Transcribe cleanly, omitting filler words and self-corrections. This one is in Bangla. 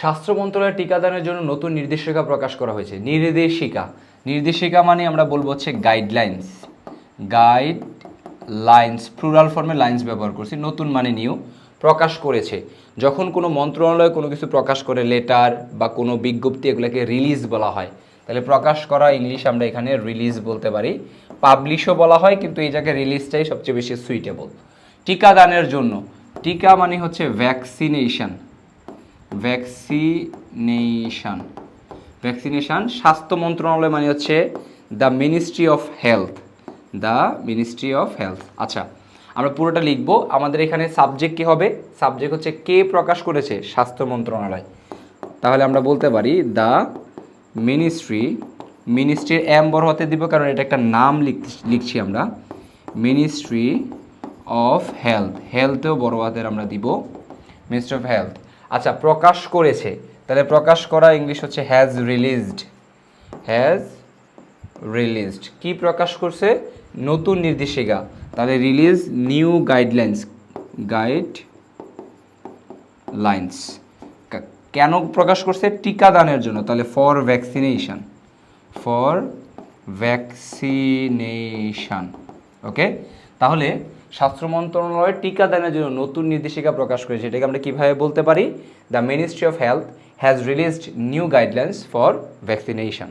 স্বাস্থ্য মন্ত্রণালয়ের টিকাদানের জন্য নতুন নির্দেশিকা প্রকাশ করা হয়েছে। নির্দেশিকা মানে আমরা বলবো হচ্ছে গাইডলাইন্স। গাইডলাইন্স প্লুরাল ফর্মে লাইন্স ব্যবহার করছি, নতুন মানে নিউ। প্রকাশ করেছে, যখন কোনো মন্ত্রণালয় কোনো কিছু প্রকাশ করে, লেটার বা কোনো বিজ্ঞপ্তি, এগুলোকে রিলিজ বলা হয়। তাহলে প্রকাশ করা ইংলিশ আমরা এখানে রিলিজ বলতে পারি। পাবলিশও বলা হয়, কিন্তু এই জায়গায় রিলিজটাই সবচেয়ে বেশি সুইটেবল। টিকাদানের জন্য, টিকা মানে হচ্ছে ভ্যাকসিনেশন। ভ্যাকসিনেশন স্বাস্থ্য মন্ত্রণালয় মানে হচ্ছে দ্য মিনিস্ট্রি অফ হেলথ। আচ্ছা, আমরা পুরোটা লিখব। আমাদের এখানে সাবজেক্ট কী হবে? সাবজেক্ট হচ্ছে কে প্রকাশ করেছে? স্বাস্থ্য মন্ত্রণালয়। তাহলে আমরা বলতে পারি দ্য মিনিস্ট্রির এম বড় হাতে দিব, কারণ এটা একটা নাম লিখছি আমরা। মিনিস্ট্রি অফ হেলথেও বড় হাতের আমরা দিব, মিনিস্ট্রি অফ হেলথ। আচ্ছা, প্রকাশ করেছে, তাহলে প্রকাশ করা ইংলিশ হচ্ছে হ্যাজ রিলিজড। কি প্রকাশ করছে? নতুন নির্দেশিকা। তাহলে রিলিজ নিউ গাইডলাইন্স। কেন প্রকাশ করছে? টিকাদানের জন্য। তাহলে ফর ভ্যাকসিনেশন। ওকে, তাহলে স্বাস্থ্য মন্ত্রণালয় টিকাদানের জন্য নতুন নির্দেশিকা প্রকাশ করেছে। এটাকে আমরা কীভাবে বলতে পারি? The ministry of health has released new guidelines for vaccination.